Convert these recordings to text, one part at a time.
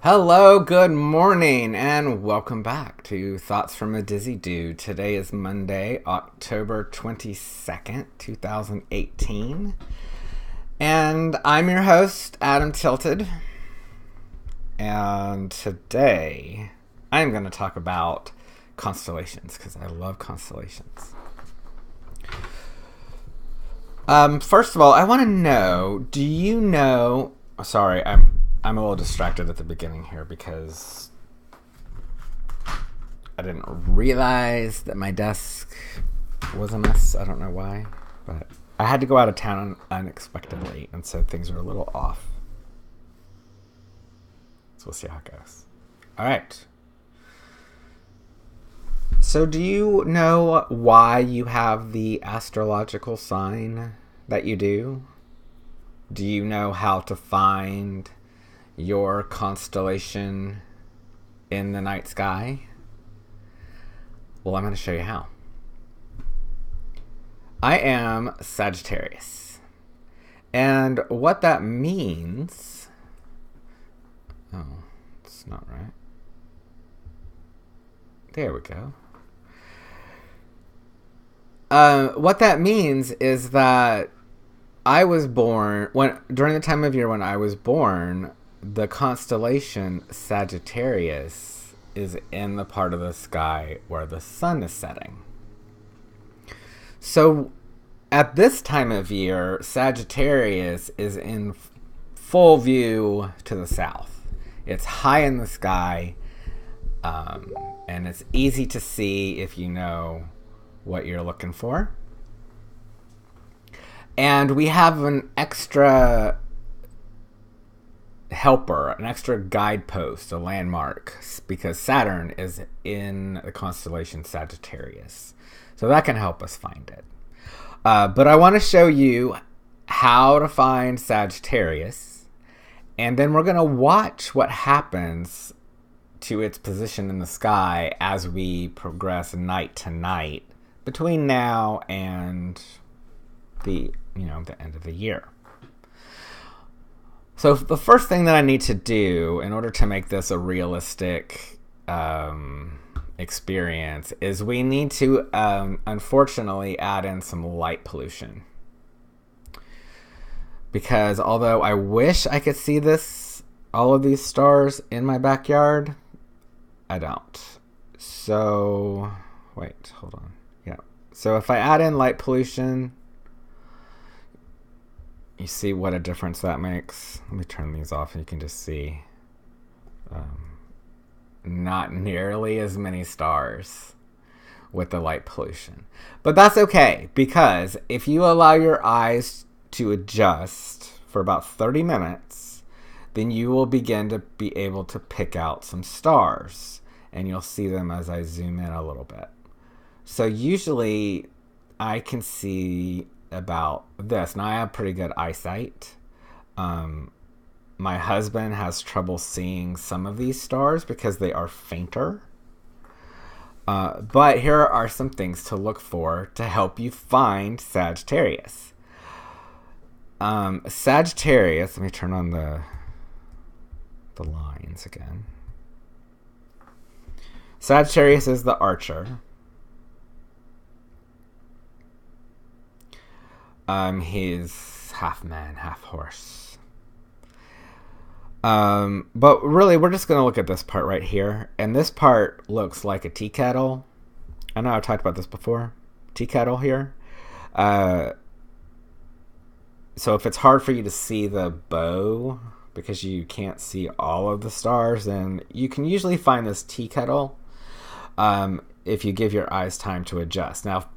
Hello, good morning, and welcome back to Thoughts from a Dizzy Dude. Today is Monday, October 22nd, 2018. And I'm your host, Adam Tilted. And today, I'm going to talk about constellations, because I love constellations. First of all, I want to know, do you know... Sorry, I'm a little distracted at the beginning here because I didn't realize that my desk was a mess. I don't know why, but I had to go out of town unexpectedly, and so things are a little off. So we'll see how it goes. All right. So do you know why you have the astrological sign that you do? Do you know how to find your constellation in the night sky? Well, I'm going to show you how. I am Sagittarius. And what that means... Oh, it's not right. There we go. What that means is that I was born during the time of year when I was born, the constellation Sagittarius is in the part of the sky where the sun is setting. So at this time of year, Sagittarius is in full view to the south. It's high in the sky, and it's easy to see if you know what you're looking for. And we have an extra helper, an extra guidepost, a landmark, because Saturn is in the constellation Sagittarius. So that can help us find it. But I want to show you how to find Sagittarius. And then we're going to watch what happens to its position in the sky as we progress night to night between now and the end of the year. So the first thing that I need to do in order to make this a realistic experience is we need to unfortunately add in some light pollution. Because although I wish I could see all of these stars in my backyard, I don't. So, wait, hold on. Yeah. So if I add in light pollution, you see what a difference that makes. Let me turn these off and you can just see not nearly as many stars with the light pollution. But that's okay, because if you allow your eyes to adjust for about 30 minutes, then you will begin to be able to pick out some stars, and you'll see them as I zoom in a little bit. So usually I can see about this. Now I have pretty good eyesight. My husband has trouble seeing some of these stars because they are fainter. But here are some things to look for to help you find Sagittarius. Sagittarius, let me turn on the lines again. Sagittarius is the archer. He's half man, half horse. But really, we're just going to look at this part right here. And this part looks like a tea kettle. I know I've talked about this before. Tea kettle here. So if it's hard for you to see the bow because you can't see all of the stars, then you can usually find this tea kettle if you give your eyes time to adjust. Now,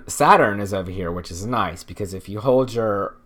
Saturn is over here, which is nice because if you hold your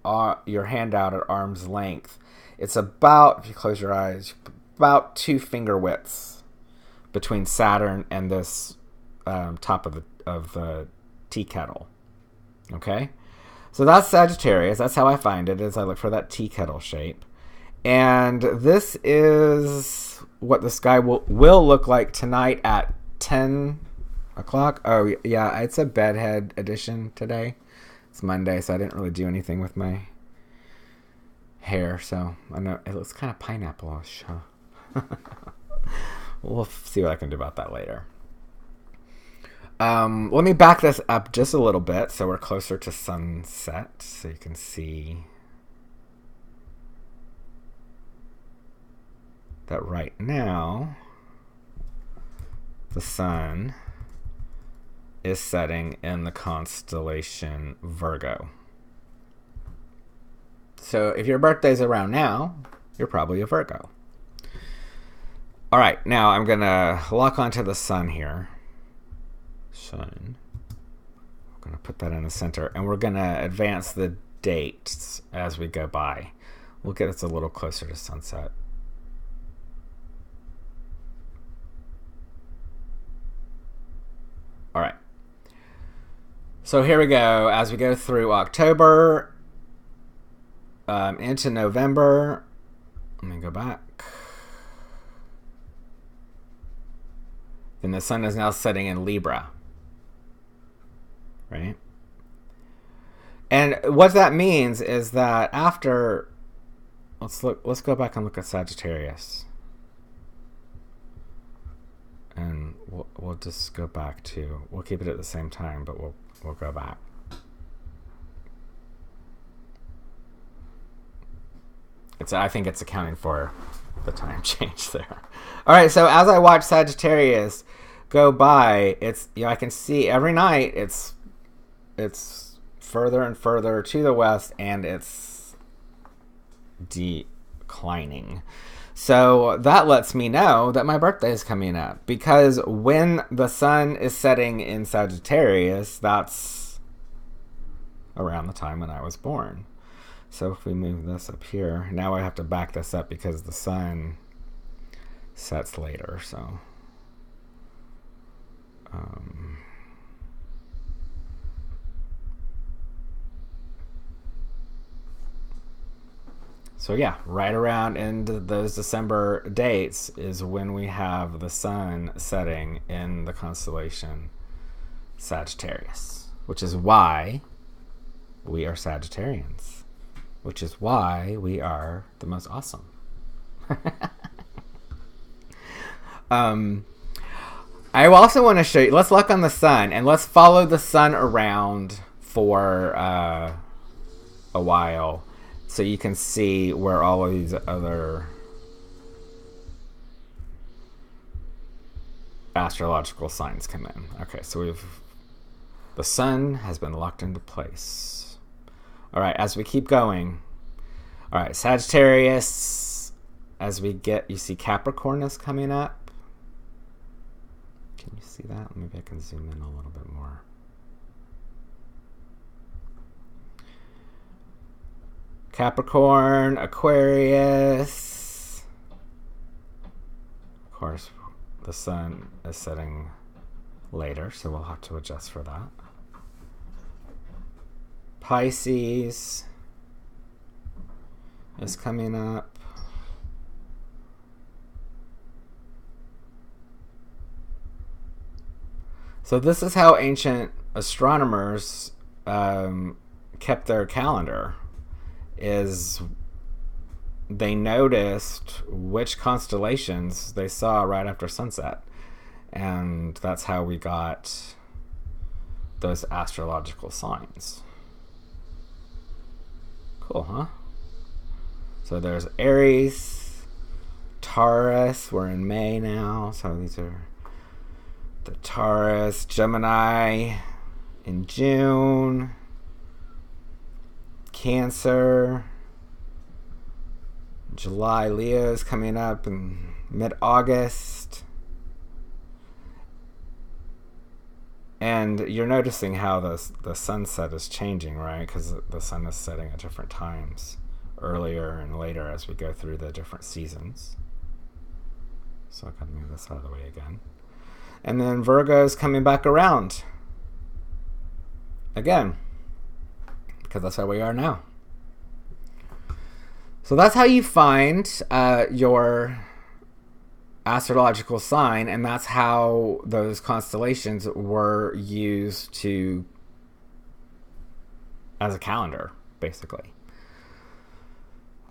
hand out at arm's length, it's about, if you close your eyes, about 2 finger widths between Saturn and this top of the tea kettle. Okay, so that's Sagittarius. That's how I find it, is I look for that tea kettle shape, and this is what the sky will look like tonight at 10 o'clock. Oh yeah, it's a bedhead edition today. It's Monday, so I didn't really do anything with my hair, so I know it looks kind of pineapple-ish, huh? We'll see what I can do about that later. Let me back this up just a little bit so we're closer to sunset, so you can see that right now the sun is setting in the constellation Virgo. So if your birthday's around now, you're probably a Virgo. All right, now I'm going to lock onto the sun here. Sun. I'm going to put that in the center, and we're going to advance the dates as we go by. We'll get us a little closer to sunset. All right. So here we go. As we go through October into November, let me go back. Then the sun is now setting in Libra, right? And what that means is that after, let's go back and look at Sagittarius. And we'll just go back to, we'll keep it at the same time, but we'll go back. I think it's accounting for the time change there. All right, so as I watch Sagittarius go by, I can see every night it's further and further to the west, and it's declining. So that lets me know that my birthday is coming up, because when the sun is setting in Sagittarius, that's around the time when I was born. So if we move this up here, now I have to back this up because the sun sets later. So yeah, right around into those December dates is when we have the sun setting in the constellation Sagittarius, which is why we are Sagittarians. Which is why we are the most awesome. I also want to show you, let's look on the sun, and let's follow the sun around for a while so you can see where all of these other astrological signs come in. Okay, so the sun has been locked into place. All right, as we keep going. All right, Sagittarius, as we you see Capricorn is coming up. Can you see that? Maybe I can zoom in a little bit more. Capricorn, Aquarius. Of course, the sun is setting later, so we'll have to adjust for that. Pisces is coming up. So this is how ancient astronomers kept their calendar. Is they noticed which constellations they saw right after sunset, and that's how we got those astrological signs. Cool, huh? So there's Aries, Taurus. We're in May now, so these are the Taurus, Gemini in June, Cancer, July, Leo is coming up in mid-August. And you're noticing how the sunset is changing, right? Because the sun is setting at different times, earlier and later as we go through the different seasons. So I can move this out of the way again. And then Virgo is coming back around again, because that's how we are now. So that's how you find your astrological sign, and that's how those constellations were used as a calendar, basically.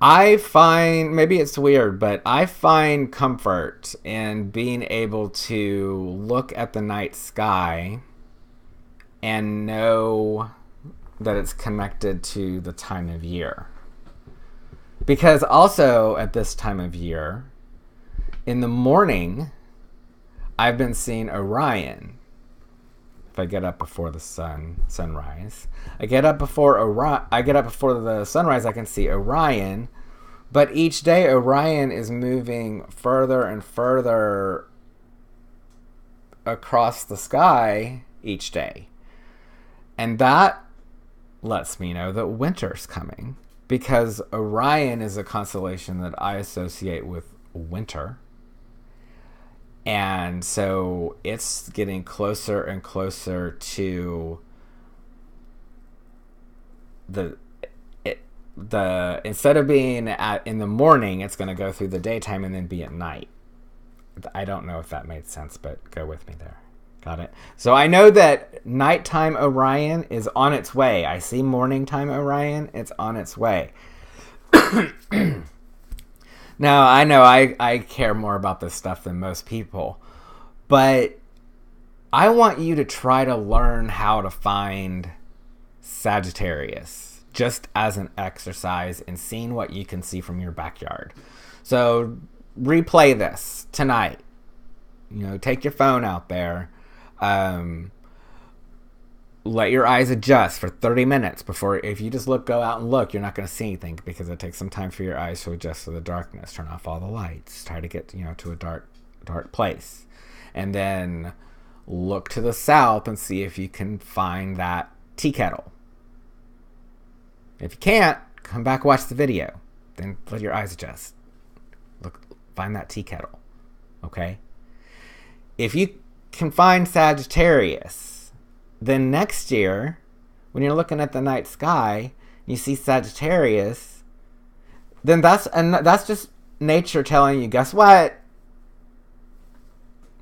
I find, maybe it's weird, but I find comfort in being able to look at the night sky and know that it's connected to the time of year. Because also at this time of year, in the morning, I've been seeing Orion. If I get up before the sunrise, I get up before the sunrise, I can see Orion. But each day, Orion is moving further and further across the sky each day. And that lets me know that winter's coming, because Orion is a constellation that I associate with winter. And so it's getting closer and closer to the instead of being in the morning, it's going to go through the daytime and then be at night. I don't know if that made sense, but go with me there. Got it? So I know that nighttime Orion is on its way. I see morning time Orion. It's on its way. Now, I know I care more about this stuff than most people, but I want you to try to learn how to find Sagittarius, just as an exercise in seeing what you can see from your backyard. So replay this tonight. Take your phone out there. Let your eyes adjust for 30 minutes before. If you just go out and look, you're not going to see anything, because it takes some time for your eyes to adjust to the darkness. Turn off all the lights. Try to get to a dark place, and then look to the south and see if you can find that tea kettle. If you can't, come back, watch the video, then let your eyes adjust. Find that tea kettle. Okay. If you can find Sagittarius, then next year, when you're looking at the night sky, you see Sagittarius, then that's just nature telling you, guess what?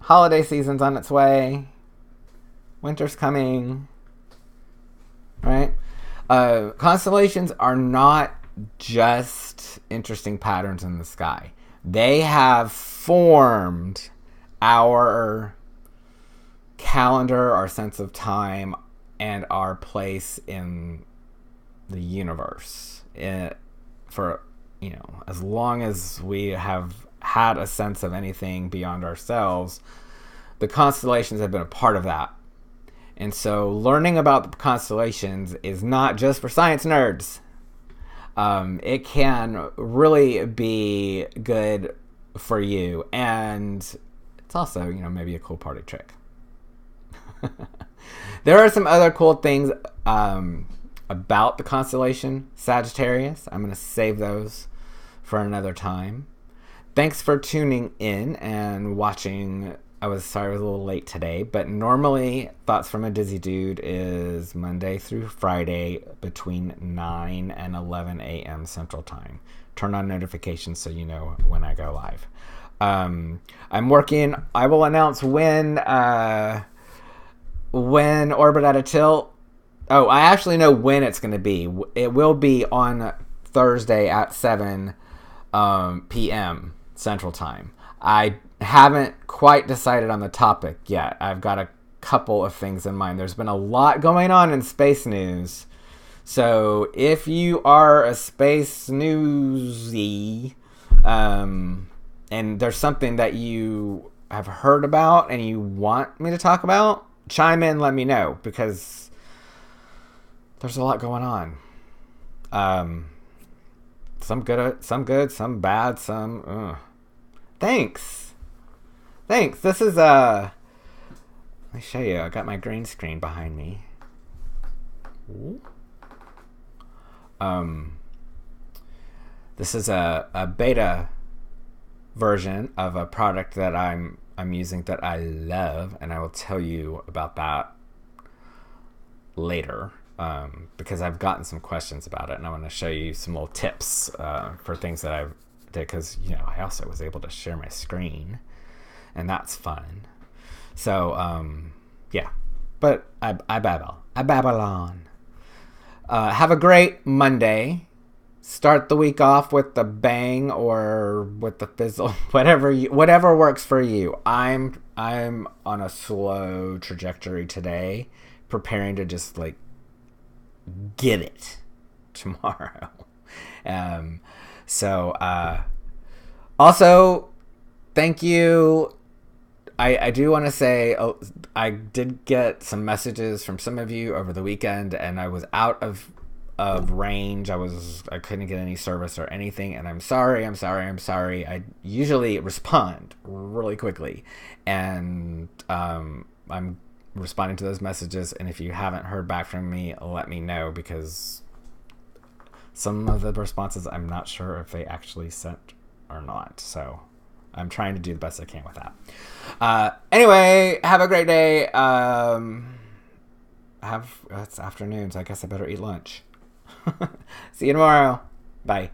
Holiday season's on its way. Winter's coming. Right? Constellations are not just interesting patterns in the sky. They have formed our calendar, our sense of time, and our place in the universe. For as long as we have had a sense of anything beyond ourselves, the constellations have been a part of that. And so learning about the constellations is not just for science nerds. It can really be good for you, and it's also maybe a cool party trick. There are some other cool things about the constellation Sagittarius. I'm going to save those for another time. Thanks for tuning in and watching. I was sorry I was a little late today, but normally Thoughts from a Dizzy Dude is Monday through Friday between 9 and 11 a.m. Central Time. Turn on notifications so you know when I go live. I'm working. I will announce when Orbit at a Tilt. Oh, I actually know when it's going to be. It will be on Thursday at 7 p.m. Central Time. I haven't quite decided on the topic yet. I've got a couple of things in mind. There's been a lot going on in space news. So if you are a space newsy, and there's something that you have heard about and you want me to talk about, chime in, let me know, because there's a lot going on. Some good, some bad, some. Thanks. This is let me show you. I got my green screen behind me. Ooh. This is a beta version of a product that I'm using that I love, and I will tell you about that later, because I've gotten some questions about it, and I want to show you some little tips for things that I've did, because I also was able to share my screen, and that's fun. So yeah, but I babble on. Have a great Monday. start the week off with the bang or with the fizzle, whatever works for you. I'm on a slow trajectory today, preparing to just like get it tomorrow. Also, thank you. I do want to say I did get some messages from some of you over the weekend, and I was out of range. I couldn't get any service or anything, and I'm sorry. I usually respond really quickly, and I'm responding to those messages. And if you haven't heard back from me, let me know, because some of the responses I'm not sure if they actually sent or not. So I'm trying to do the best I can with that. Anyway, have a great day. It's afternoon, so I guess I better eat lunch. See you tomorrow. Bye.